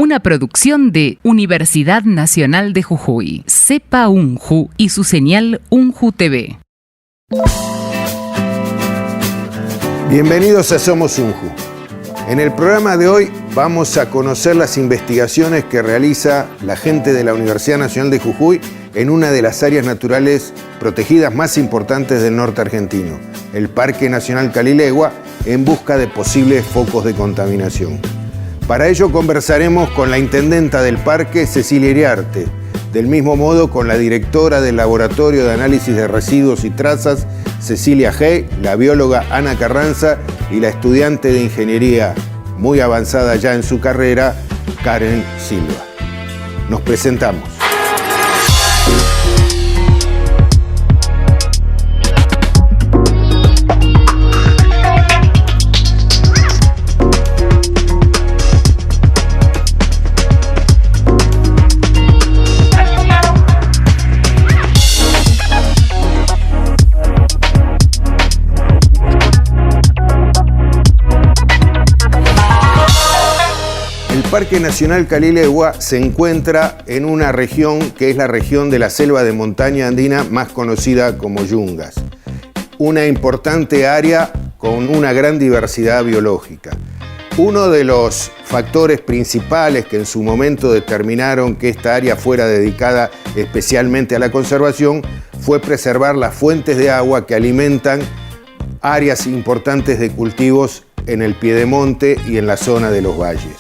una producción de Universidad Nacional de Jujuy, CEPA UNJU y su señal UNJU TV. Bienvenidos a Somos UNJU. En el programa de hoy vamos a conocer las investigaciones que realiza la gente de la Universidad Nacional de Jujuy en una de las áreas naturales protegidas más importantes del norte argentino, el Parque Nacional Calilegua, en busca de posibles focos de contaminación. Para ello conversaremos con la intendenta del parque, Cecilia Iriarte, del mismo modo con la directora del Laboratorio de Análisis de Residuos y Trazas, Cecilia Hey, la bióloga Ana Carranza y la estudiante de Ingeniería, muy avanzada ya en su carrera, Karen Silva. Nos presentamos. El Parque Nacional Calilegua se encuentra en una región que es la región de la selva de montaña andina más conocida como Yungas. Una importante área con una gran diversidad biológica. Uno de los factores principales que en su momento determinaron que esta área fuera dedicada especialmente a la conservación fue preservar las fuentes de agua que alimentan áreas importantes de cultivos en el piedemonte y en la zona de los valles.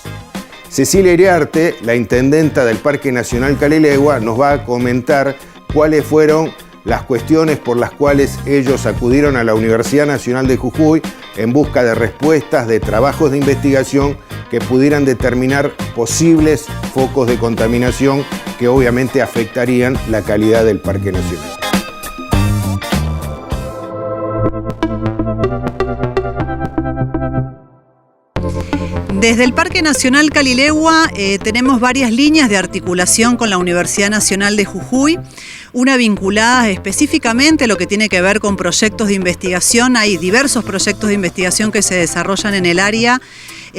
Cecilia Iriarte, la intendenta del Parque Nacional Calilegua, nos va a comentar cuáles fueron las cuestiones por las cuales ellos acudieron a la Universidad Nacional de Jujuy en busca de respuestas, de trabajos de investigación que pudieran determinar posibles focos de contaminación que obviamente afectarían la calidad del Parque Nacional. Desde el Parque Nacional Calilegua tenemos varias líneas de articulación con la Universidad Nacional de Jujuy, una vinculada específicamente a lo que tiene que ver con proyectos de investigación. Hay diversos proyectos de investigación que se desarrollan en el área.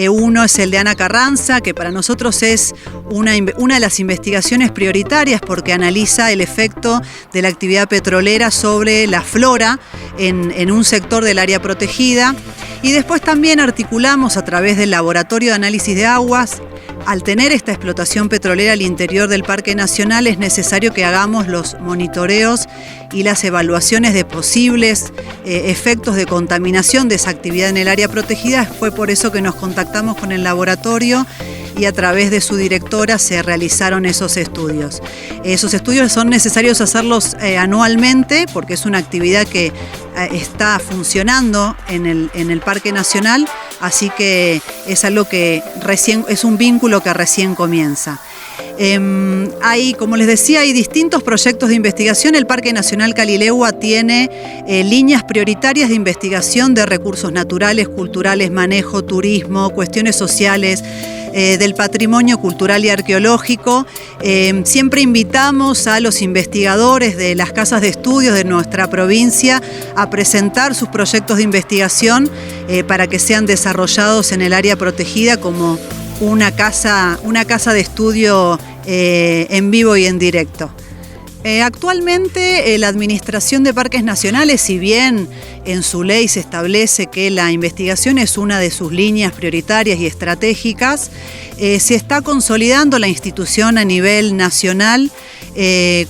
Uno es el de Ana Carranza, que para nosotros es una de las investigaciones prioritarias porque analiza el efecto de la actividad petrolera sobre la flora en un sector del área protegida. Y después también articulamos a través del Laboratorio de Análisis de Aguas. Al tener esta explotación petrolera al interior del Parque Nacional es necesario que hagamos los monitoreos y las evaluaciones de posibles efectos de contaminación de esa actividad en el área protegida. Fue por eso que nos contactamos con el laboratorio y a través de su directora se realizaron esos estudios. Esos estudios son necesarios hacerlos anualmente porque es una actividad que está funcionando en el Parque Nacional, así que es algo que es un vínculo que recién comienza. Como les decía, hay distintos proyectos de investigación. El Parque Nacional Calilegua tiene líneas prioritarias de investigación de recursos naturales, culturales, manejo, turismo, cuestiones sociales, del patrimonio cultural y arqueológico. Siempre invitamos a los investigadores de las casas de estudios de nuestra provincia a presentar sus proyectos de investigación para que sean desarrollados en el área protegida como una casa de estudio en vivo y en directo. Actualmente la Administración de Parques Nacionales, si bien en su ley se establece que la investigación es una de sus líneas prioritarias y estratégicas, se está consolidando la institución a nivel nacional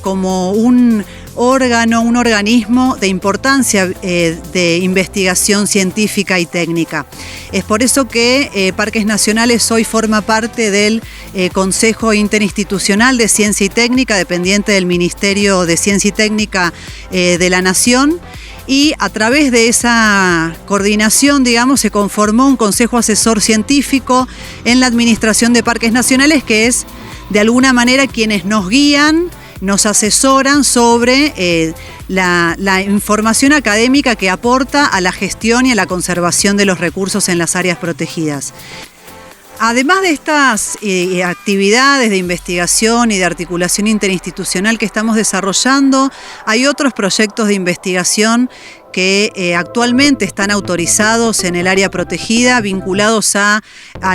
como un organismo de importancia de investigación científica y técnica. Es por eso que Parques Nacionales hoy forma parte del Consejo Interinstitucional de Ciencia y Técnica, dependiente del Ministerio de Ciencia y Técnica de la Nación. Y a través de esa coordinación, se conformó un Consejo Asesor Científico en la Administración de Parques Nacionales, que es de alguna manera quienes nos guían, nos asesoran sobre la información académica que aporta a la gestión y a la conservación de los recursos en las áreas protegidas. Además de estas actividades de investigación y de articulación interinstitucional que estamos desarrollando, hay otros proyectos de investigación que actualmente están autorizados en el área protegida, vinculados a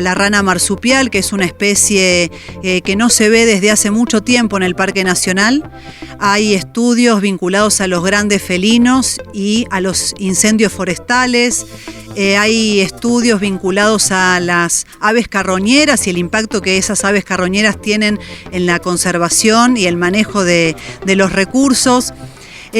la rana marsupial, que es una especie que no se ve desde hace mucho tiempo en el Parque Nacional. Hay estudios vinculados a los grandes felinos y a los incendios forestales. Hay estudios vinculados a las aves carroñeras y el impacto que esas aves carroñeras tienen en la conservación y el manejo de los recursos.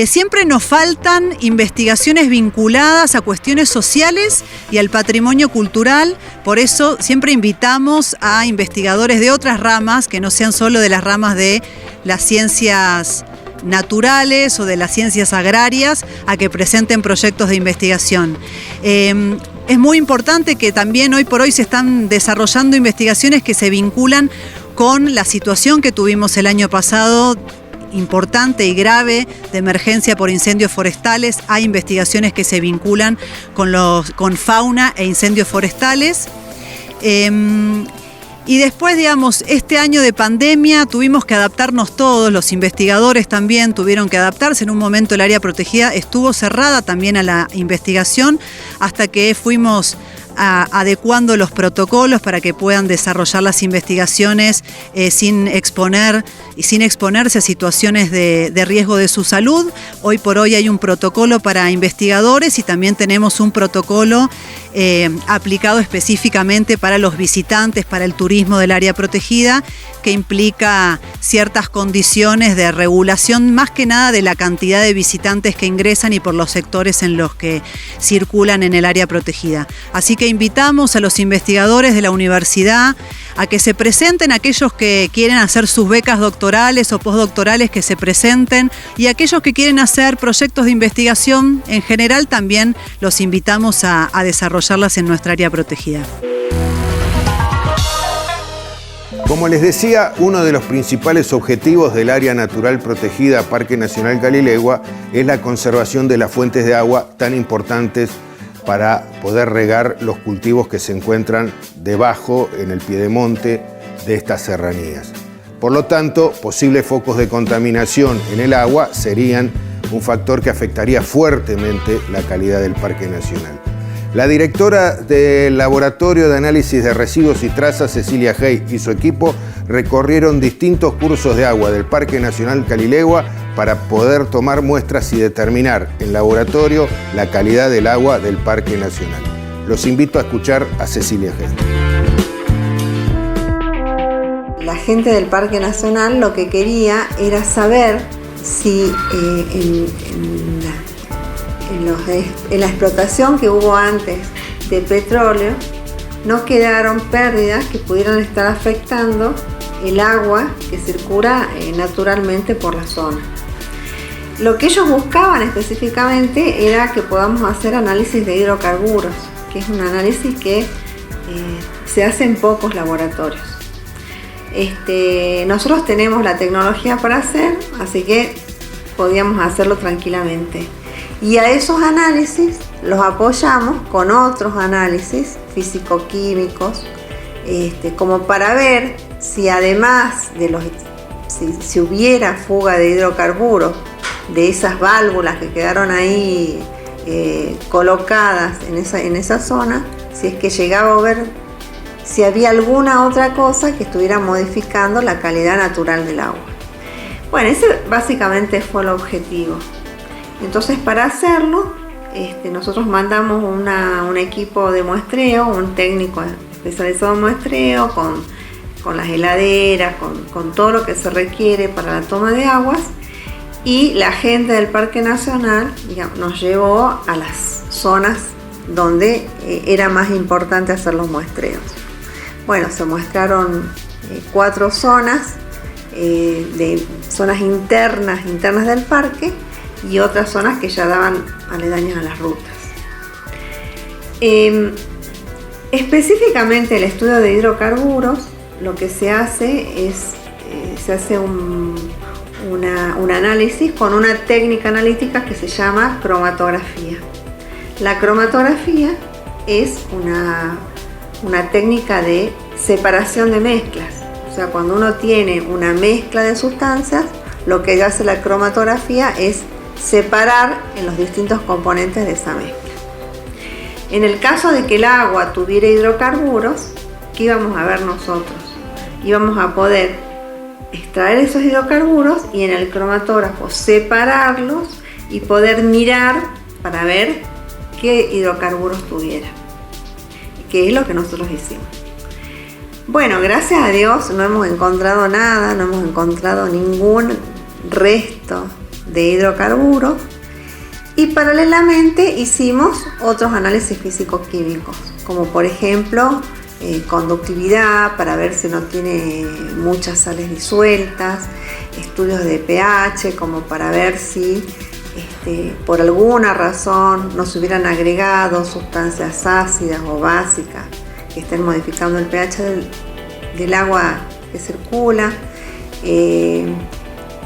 Siempre nos faltan investigaciones vinculadas a cuestiones sociales y al patrimonio cultural. Por eso siempre invitamos a investigadores de otras ramas, que no sean solo de las ramas de las ciencias naturales o de las ciencias agrarias, a que presenten proyectos de investigación. Es muy importante que también hoy por hoy se están desarrollando investigaciones que se vinculan con la situación que tuvimos el año pasado, importante y grave, de emergencia por incendios forestales. Hay investigaciones que se vinculan con fauna e incendios forestales. Y después, digamos, este año de pandemia tuvimos que adaptarnos todos, los investigadores también tuvieron que adaptarse. En un momento el área protegida estuvo cerrada también a la investigación, hasta que fuimos adecuando los protocolos para que puedan desarrollar las investigaciones sin exponerse a situaciones de riesgo de su salud. Hoy por hoy hay un protocolo para investigadores y también tenemos un protocolo aplicado específicamente para los visitantes, para el turismo del área protegida, que implica ciertas condiciones de regulación, más que nada de la cantidad de visitantes que ingresan y por los sectores en los que circulan en el área protegida. Así que invitamos a los investigadores de la universidad a que se presenten, aquellos que quieren hacer sus becas doctorales o postdoctorales, que se presenten, y aquellos que quieren hacer proyectos de investigación en general también los invitamos a desarrollarlas en nuestra área protegida. Como les decía, uno de los principales objetivos del Área Natural Protegida Parque Nacional Calilegua es la conservación de las fuentes de agua tan importantes para poder regar los cultivos que se encuentran debajo, en el piedemonte de estas serranías. Por lo tanto, posibles focos de contaminación en el agua serían un factor que afectaría fuertemente la calidad del Parque Nacional. La directora del Laboratorio de Análisis de Residuos y Trazas, Cecilia Hey, y su equipo recorrieron distintos cursos de agua del Parque Nacional Calilegua para poder tomar muestras y determinar en laboratorio la calidad del agua del Parque Nacional. Los invito a escuchar a Cecilia Hey. La gente del Parque Nacional lo que quería era saber si en la explotación que hubo antes de petróleo no quedaron pérdidas que pudieran estar afectando el agua que circula naturalmente por la zona. Lo que ellos buscaban específicamente era que podamos hacer análisis de hidrocarburos, que es un análisis que se hace en pocos laboratorios. Nosotros tenemos la tecnología para hacer, así que podíamos hacerlo tranquilamente. Y a esos análisis los apoyamos con otros análisis físico-químicos, como para ver si además de si hubiera fuga de hidrocarburos de esas válvulas que quedaron ahí colocadas en esa zona, si es que llegaba a ver si había alguna otra cosa que estuviera modificando la calidad natural del agua. Bueno, ese básicamente fue el objetivo. Entonces, para hacerlo, nosotros mandamos un equipo de muestreo, un técnico especializado en muestreo, con las heladeras, con todo lo que se requiere para la toma de aguas, y la gente del Parque Nacional, digamos, nos llevó a las zonas donde era más importante hacer los muestreos. Bueno, se muestraron 4 zonas, de zonas internas del parque, y otras zonas que ya daban aledañas a las rutas. Específicamente el estudio de hidrocarburos, lo que se hace es un análisis con una técnica analítica que se llama cromatografía. La cromatografía es una técnica de separación de mezclas. O sea, cuando uno tiene una mezcla de sustancias, lo que hace la cromatografía es separar en los distintos componentes de esa mezcla. En el caso de que el agua tuviera hidrocarburos, ¿qué íbamos a ver nosotros? Íbamos a poder extraer esos hidrocarburos y en el cromatógrafo separarlos y poder mirar para ver qué hidrocarburos tuviera, que es lo que nosotros hicimos. Bueno, gracias a Dios no hemos encontrado nada, no hemos encontrado ningún resto de hidrocarburos y paralelamente hicimos otros análisis físico-químicos, como por ejemplo conductividad para ver si no tiene muchas sales disueltas, estudios de pH como para ver si por alguna razón nos hubieran agregado sustancias ácidas o básicas que estén modificando el pH del agua que circula.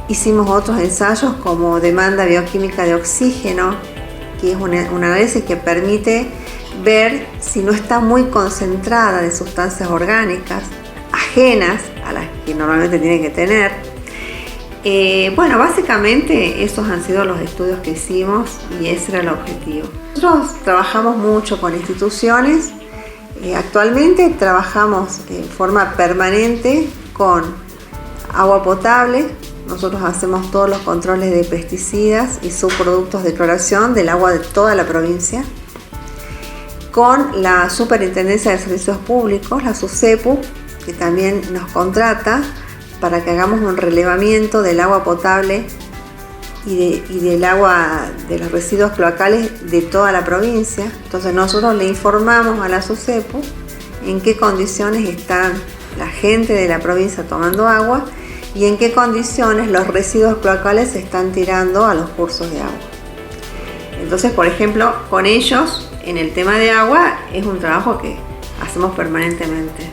Hicimos otros ensayos como demanda bioquímica de oxígeno, que es un análisis que permite ver si no está muy concentrada de sustancias orgánicas ajenas a las que normalmente tiene que tener. Bueno, básicamente esos han sido los estudios que hicimos y ese era el objetivo. Nosotros trabajamos mucho con instituciones. Actualmente trabajamos en forma permanente con agua potable. Nosotros hacemos todos los controles de pesticidas y subproductos de cloración del agua de toda la provincia. Con la Superintendencia de Servicios Públicos, la SUSEPU, que también nos contrata para que hagamos un relevamiento del agua potable y del agua de los residuos cloacales de toda la provincia. Entonces nosotros le informamos a la SUSEPU en qué condiciones están la gente de la provincia tomando agua y en qué condiciones los residuos cloacales se están tirando a los cursos de agua. Entonces, por ejemplo, con ellos en el tema de agua es un trabajo que hacemos permanentemente.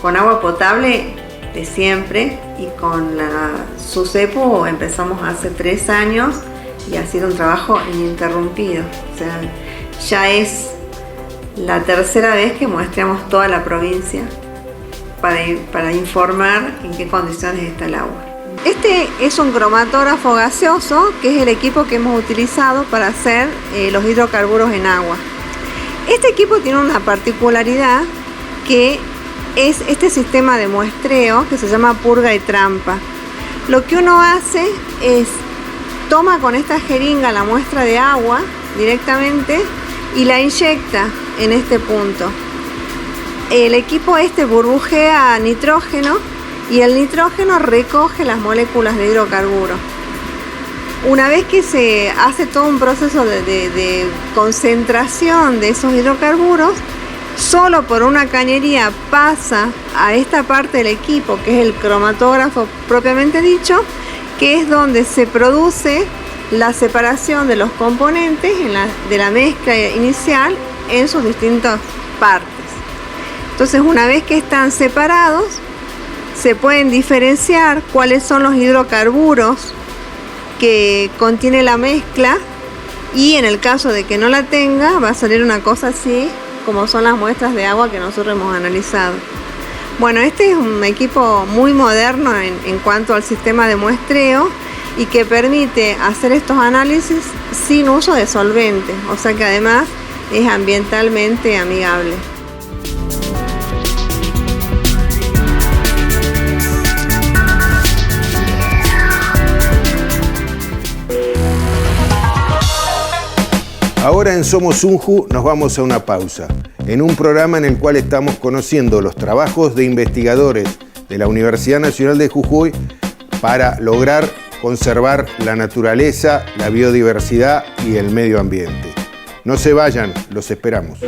Con agua potable de siempre y con la SUSEPU empezamos hace 3 años y ha sido un trabajo ininterrumpido. O sea, ya es la 3ª vez que muestreamos toda la provincia para informar en qué condiciones está el agua. Este es un cromatógrafo gaseoso, que es el equipo que hemos utilizado para hacer los hidrocarburos en agua. Este equipo tiene una particularidad que es este sistema de muestreo que se llama purga y trampa. Lo que uno hace es toma con esta jeringa la muestra de agua directamente y la inyecta en este punto. El equipo burbujea nitrógeno y el nitrógeno recoge las moléculas de hidrocarburo. Una vez que se hace todo un proceso de concentración de esos hidrocarburos, solo por una cañería pasa a esta parte del equipo, que es el cromatógrafo propiamente dicho, que es donde se produce la separación de los componentes de la mezcla inicial en sus distintas partes. Entonces, una vez que están separados, se pueden diferenciar cuáles son los hidrocarburos que contiene la mezcla y en el caso de que no la tenga, va a salir una cosa así como son las muestras de agua que nosotros hemos analizado. Bueno, este es un equipo muy moderno en cuanto al sistema de muestreo y que permite hacer estos análisis sin uso de solventes, o sea que además es ambientalmente amigable. Ahora en Somos UNJU nos vamos a una pausa, en un programa en el cual estamos conociendo los trabajos de investigadores de la Universidad Nacional de Jujuy para lograr conservar la naturaleza, la biodiversidad y el medio ambiente. No se vayan, los esperamos.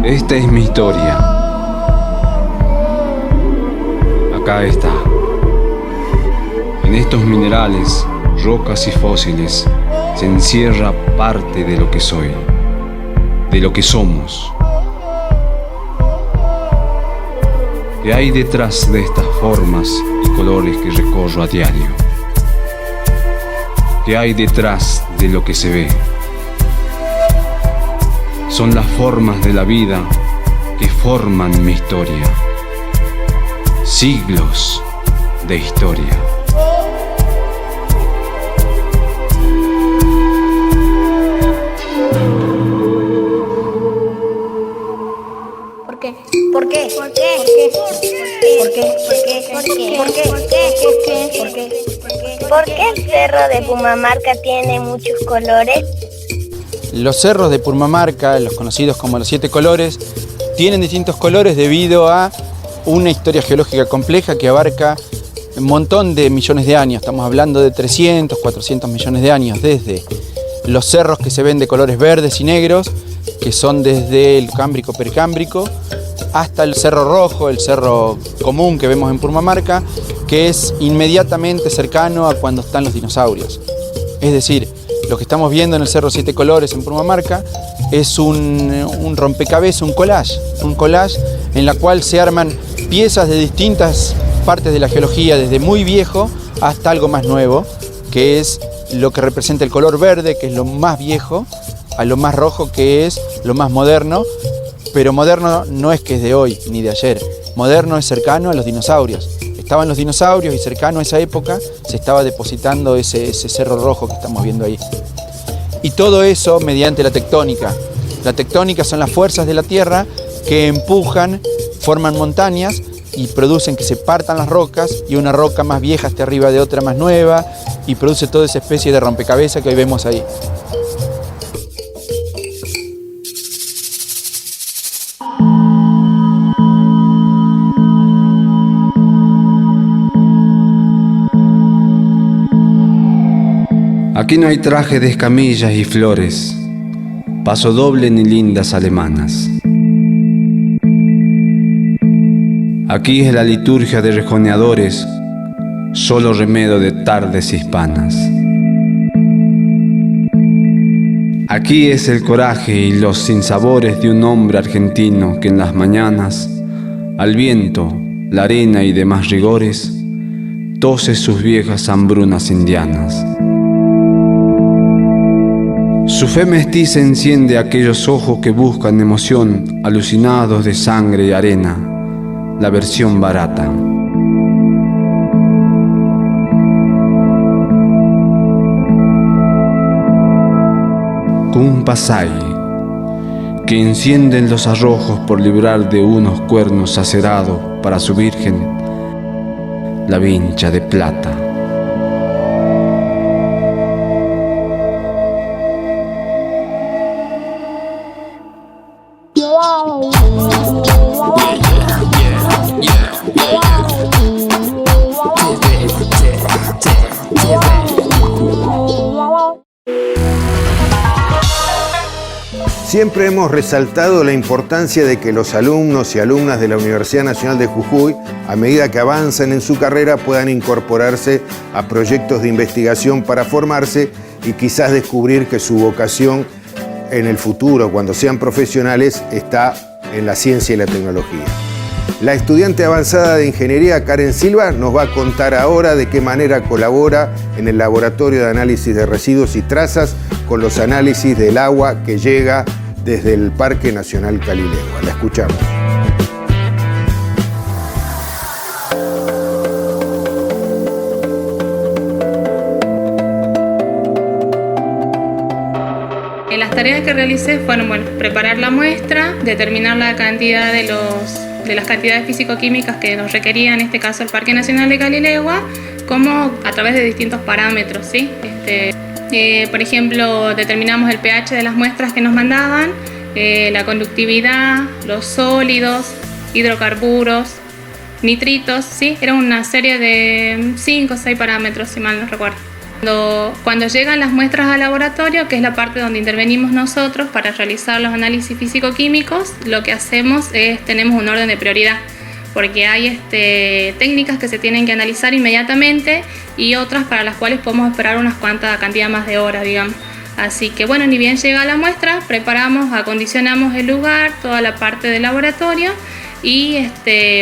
Esta es mi historia. Acá está. En estos minerales, rocas y fósiles se encierra parte de lo que soy, de lo que somos. ¿Qué hay detrás de estas formas y colores que recorro a diario? ¿Qué hay detrás de lo que se ve? Son las formas de la vida que forman mi historia. Siglos de historia. ¿Por qué? ¿Por qué? ¿Por qué? ¿Por qué? ¿Por qué? ¿Por qué? ¿Por qué? ¿Por qué? ¿Por qué el cerro de Purmamarca tiene muchos colores? Los cerros de Purmamarca, los conocidos como los 7 colores, tienen distintos colores debido a una historia geológica compleja que abarca un montón de millones de años. Estamos hablando de 300, 400 millones de años, desde los cerros que se ven de colores verdes y negros, que son desde el Cámbrico Precámbrico, hasta el Cerro Rojo, el cerro común que vemos en Purmamarca, que es inmediatamente cercano a cuando están los dinosaurios. Es decir, lo que estamos viendo en el Cerro 7 Colores en Purmamarca es un rompecabezas, un collage en la cual se arman piezas de distintas partes de la geología, desde muy viejo hasta algo más nuevo, que es lo que representa el color verde, que es lo más viejo, a lo más rojo, que es lo más moderno, pero moderno no es que es de hoy ni de ayer, moderno es cercano a los dinosaurios. Estaban los dinosaurios y cercano a esa época se estaba depositando ese cerro rojo que estamos viendo ahí. Y todo eso mediante la tectónica. La tectónica son las fuerzas de la Tierra que empujan, forman montañas y producen que se partan las rocas y una roca más vieja esté arriba de otra más nueva y produce toda esa especie de rompecabezas que hoy vemos ahí. Aquí no hay traje de escamillas y flores, paso doble ni lindas alemanas. Aquí es la liturgia de rejoneadores, solo remedio de tardes hispanas. Aquí es el coraje y los sinsabores de un hombre argentino que en las mañanas, al viento, la arena y demás rigores, tose sus viejas hambrunas indianas. Su fe mestiza enciende aquellos ojos que buscan emoción, alucinados de sangre y arena, la versión barata. Un pasay que encienden los arrojos por librar de unos cuernos acerados para su virgen la vincha de plata. Siempre hemos resaltado la importancia de que los alumnos y alumnas de la Universidad Nacional de Jujuy, a medida que avanzan en su carrera, puedan incorporarse a proyectos de investigación para formarse y quizás descubrir que su vocación en el futuro, cuando sean profesionales, está en la ciencia y la tecnología. La estudiante avanzada de Ingeniería, Karen Silva, nos va a contar ahora de qué manera colabora en el Laboratorio de Análisis de Residuos y Trazas con los análisis del agua que llega desde el Parque Nacional Calilegua. La escuchamos. Las tareas que realicé fueron, preparar la muestra, determinar la cantidad de las cantidades físico-químicas que nos requería, en este caso el Parque Nacional de Calilegua, como a través de distintos parámetros, ¿sí? Por ejemplo, determinamos el pH de las muestras que nos mandaban, la conductividad, los sólidos, hidrocarburos, nitritos, ¿sí? Era una serie de 5 o 6 parámetros, si mal no recuerdo. Cuando llegan las muestras al laboratorio, que es la parte donde intervenimos nosotros para realizar los análisis físico-químicos, lo que hacemos es, tenemos un orden de prioridad, porque hay técnicas que se tienen que analizar inmediatamente y otras para las cuales podemos esperar unas cuantas cantidad más de horas, digamos. Así que bueno, ni bien llega la muestra, preparamos, acondicionamos el lugar, toda la parte del laboratorio, y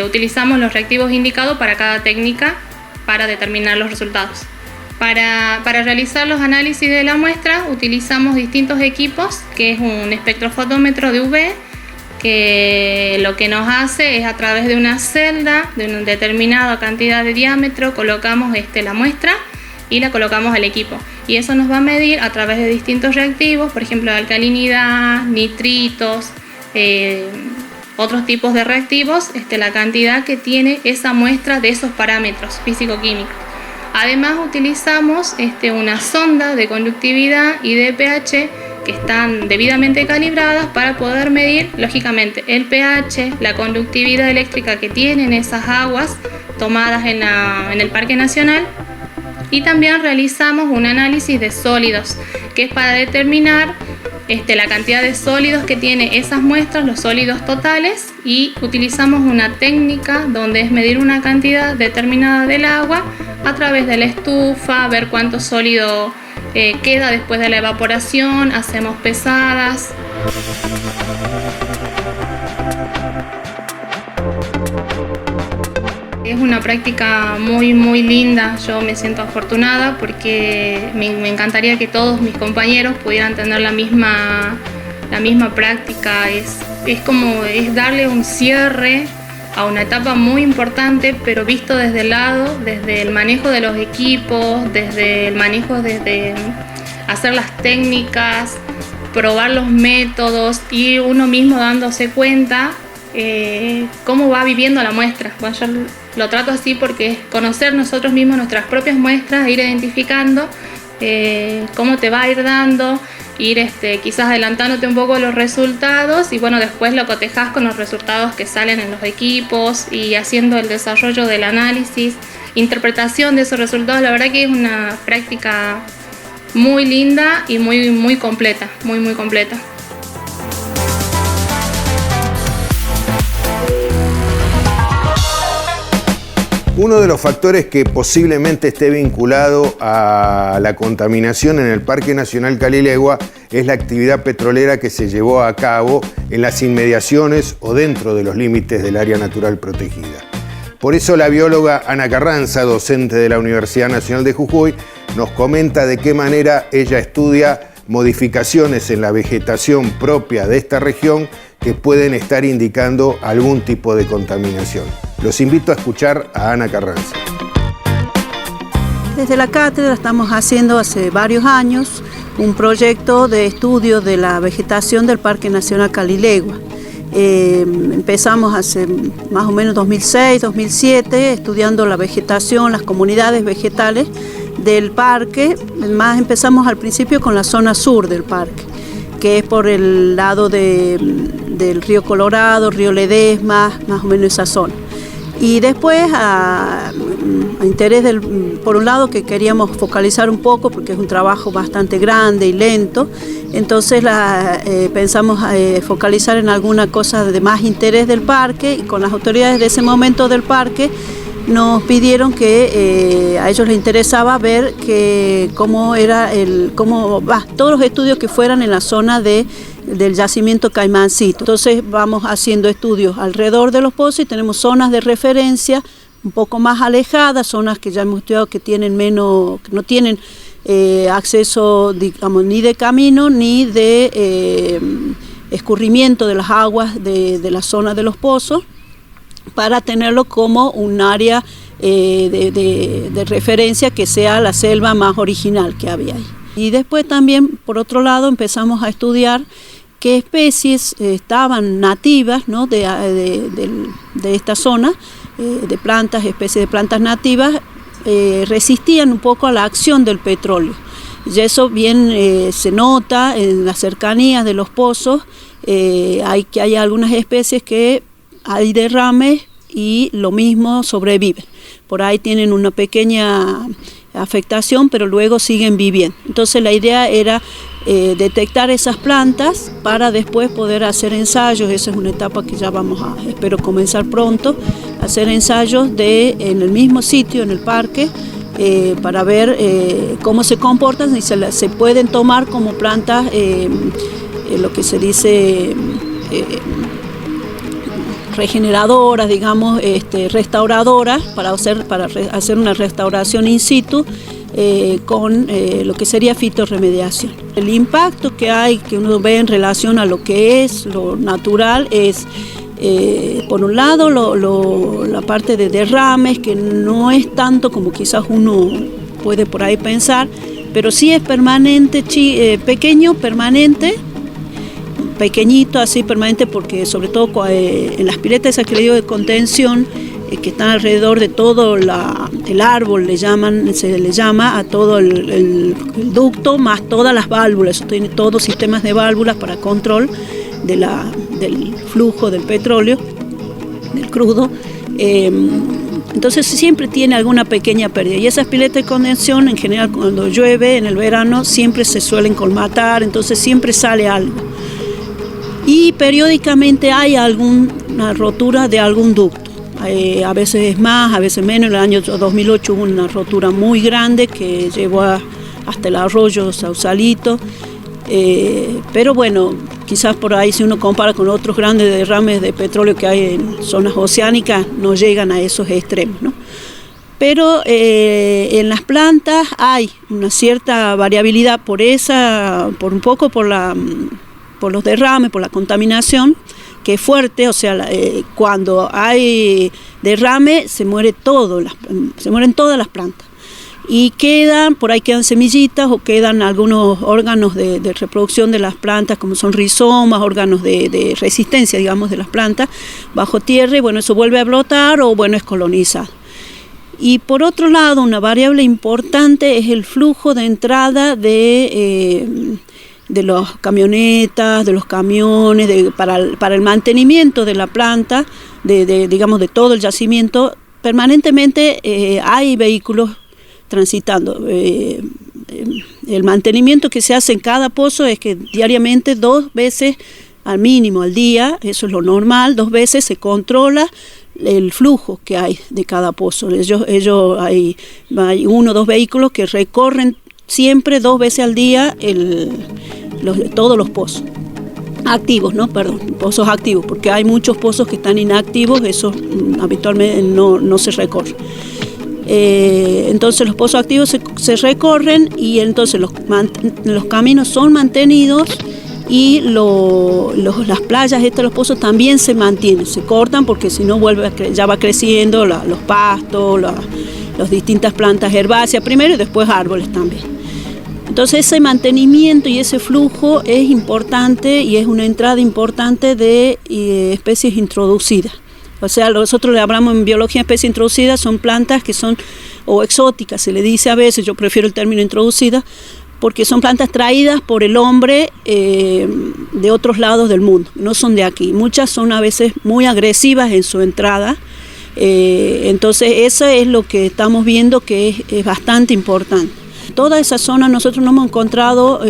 utilizamos los reactivos indicados para cada técnica para determinar los resultados. Para realizar los análisis de la muestra utilizamos distintos equipos, que es un espectrofotómetro de UV, que lo que nos hace es a través de una celda de una determinada cantidad de diámetro colocamos la muestra y la colocamos al equipo, y eso nos va a medir a través de distintos reactivos, por ejemplo alcalinidad, nitritos, otros tipos de reactivos, la cantidad que tiene esa muestra de esos parámetros físico-químicos. Además utilizamos una sonda de conductividad y de pH que están debidamente calibradas para poder medir, lógicamente, el pH, la conductividad eléctrica que tienen esas aguas tomadas en el Parque Nacional, y también realizamos un análisis de sólidos, que es para determinar la cantidad de sólidos que tiene esas muestras, los sólidos totales, y utilizamos una técnica donde es medir una cantidad determinada del agua a través de la estufa, ver cuánto sólido queda después de la evaporación, hacemos pesadas. Es una práctica muy linda, yo me siento afortunada porque me encantaría que todos mis compañeros pudieran tener la misma práctica. Es darle un cierre a una etapa muy importante, pero visto desde el lado, desde el manejo de los equipos, desde el manejo, desde hacer las técnicas, probar los métodos y uno mismo dándose cuenta cómo va viviendo la muestra. Bueno, yo lo trato así porque es conocer nosotros mismos nuestras propias muestras, ir identificando cómo te va a ir dando, ir quizás adelantándote un poco los resultados, y bueno, después lo cotejas con los resultados que salen en los equipos y haciendo el desarrollo del análisis, interpretación de esos resultados. La verdad que es una práctica muy linda y muy completa, muy completa. Uno de los factores que posiblemente esté vinculado a la contaminación en el Parque Nacional Calilegua es la actividad petrolera que se llevó a cabo en las inmediaciones o dentro de los límites del área natural protegida. Por eso la bióloga Ana Carranza, docente de la Universidad Nacional de Jujuy, nos comenta de qué manera ella estudia modificaciones en la vegetación propia de esta región que pueden estar indicando algún tipo de contaminación. Los invito a escuchar a Ana Carranza. Desde la cátedra estamos haciendo hace varios años un proyecto de estudio de la vegetación del Parque Nacional Calilegua. Empezamos hace más o menos 2006, 2007, estudiando la vegetación, las comunidades vegetales del parque. Más empezamos al principio con la zona sur del parque, que es por el lado del río Colorado, río Ledesma, más o menos esa zona. Y después, a interés por un lado que queríamos focalizar un poco, porque es un trabajo bastante grande y lento, entonces pensamos focalizar en alguna cosa de más interés del parque, y con las autoridades de ese momento del parque nos pidieron que a ellos les interesaba ver todos los estudios que fueran en la zona del yacimiento Caimancito. Entonces vamos haciendo estudios alrededor de los pozos y tenemos zonas de referencia un poco más alejadas, zonas que ya hemos estudiado que no tienen acceso, digamos, ni de camino ni de escurrimiento de las aguas de la zona de los pozos, para tenerlo como un área de referencia que sea la selva más original que había ahí. Y después también, por otro lado, empezamos a estudiar qué especies estaban nativas, ¿no?, de esta zona, de plantas, especies de plantas nativas, resistían un poco a la acción del petróleo. Y eso bien se nota en las cercanías de los pozos. Hay algunas especies que hay derrames y lo mismo sobreviven. Por ahí tienen una pequeña afectación, pero luego siguen viviendo. Entonces la idea era detectar esas plantas para después poder hacer ensayos. Esa es una etapa que ya espero comenzar pronto, hacer ensayos en el mismo sitio, en el parque, para ver cómo se comportan y se pueden tomar como plantas, lo que se dice regeneradoras, digamos, restauradoras, para hacer una restauración in situ con lo que sería fitorremediación. El impacto que hay, que uno ve en relación a lo que es lo natural, es por un lado la parte de derrames, que no es tanto como quizás uno puede por ahí pensar, pero sí es permanente, pequeño, permanente, pequeñito así permanente, porque sobre todo en las piletas esas que le digo de contención, que están alrededor de todo el árbol, se le llama a todo el ducto, más todas las válvulas, tiene todos sistemas de válvulas para control del flujo del petróleo, del crudo. Entonces siempre tiene alguna pequeña pérdida, y esas piletas de condensación en general cuando llueve en el verano siempre se suelen colmatar, entonces siempre sale algo. Y periódicamente hay alguna rotura de algún ducto. A veces es más, a veces menos. En el año 2008 hubo una rotura muy grande que llevó hasta el arroyo Sausalito. Pero bueno, quizás por ahí si uno compara con otros grandes derrames de petróleo que hay en zonas oceánicas, no llegan a esos extremos, ¿no? Pero en las plantas hay una cierta variabilidad por un poco por los derrames, por la contaminación, que es fuerte. O sea, cuando hay derrame se mueren todas las plantas. Y por ahí quedan semillitas o quedan algunos órganos de reproducción de las plantas, como son rizomas, órganos de resistencia, digamos, de las plantas, bajo tierra, y bueno, eso vuelve a brotar o bueno, es colonizado. Y por otro lado, una variable importante es el flujo de entrada de las camionetas, de los camiones, para el mantenimiento de la planta, digamos, de todo el yacimiento. Permanentemente hay vehículos transitando. El mantenimiento que se hace en cada pozo es que diariamente 2 veces al mínimo al día, eso es lo normal, 2 veces se controla el flujo que hay de cada pozo. Hay 1 o 2 vehículos que recorren siempre 2 veces al día todos los pozos activos, pozos activos, porque hay muchos pozos que están inactivos, esos habitualmente no se recorren. Entonces los pozos activos se recorren, y entonces los caminos son mantenidos, y las playas los pozos también se mantienen, se cortan porque si no ya va creciendo los pastos, las distintas plantas herbáceas primero y después árboles también. Entonces ese mantenimiento y ese flujo es importante, y es una entrada importante de especies introducidas. O sea, nosotros le hablamos en biología de especies introducidas, son plantas que son, o exóticas, se le dice a veces, yo prefiero el término introducida, porque son plantas traídas por el hombre de otros lados del mundo, no son de aquí. Muchas son a veces muy agresivas en su entrada, entonces eso es lo que estamos viendo que es bastante importante. Toda esa zona nosotros no hemos encontrado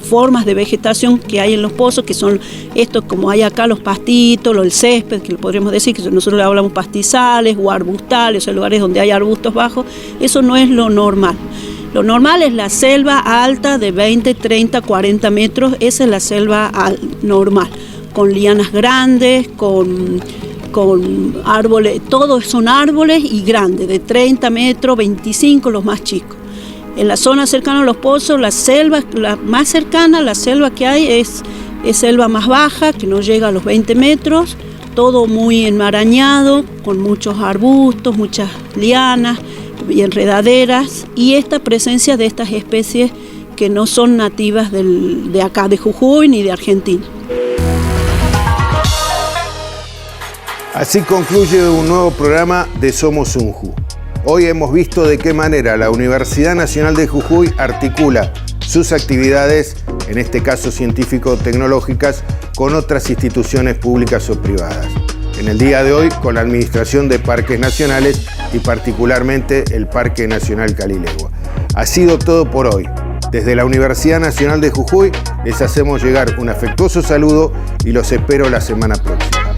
formas de vegetación que hay en los pozos, que son estos como hay acá, los pastitos, el césped, que podríamos decir que nosotros le hablamos pastizales o arbustales, o sea, lugares donde hay arbustos bajos. Eso no es lo normal. Lo normal es la selva alta de 20, 30, 40 metros, esa es la selva normal, con lianas grandes, con árboles, todos son árboles y grandes, de 30 metros, 25 los más chicos. En la zona cercana a los pozos, la selva, la más cercana, la selva que hay es selva más baja, que no llega a los 20 metros, todo muy enmarañado, con muchos arbustos, muchas lianas y enredaderas, y esta presencia de estas especies que no son nativas de acá, de Jujuy ni de Argentina. Así concluye un nuevo programa de Somos Unju. Hoy hemos visto de qué manera la Universidad Nacional de Jujuy articula sus actividades, en este caso científico-tecnológicas, con otras instituciones públicas o privadas. En el día de hoy, con la Administración de Parques Nacionales y particularmente el Parque Nacional Calilegua. Ha sido todo por hoy. Desde la Universidad Nacional de Jujuy les hacemos llegar un afectuoso saludo y los espero la semana próxima.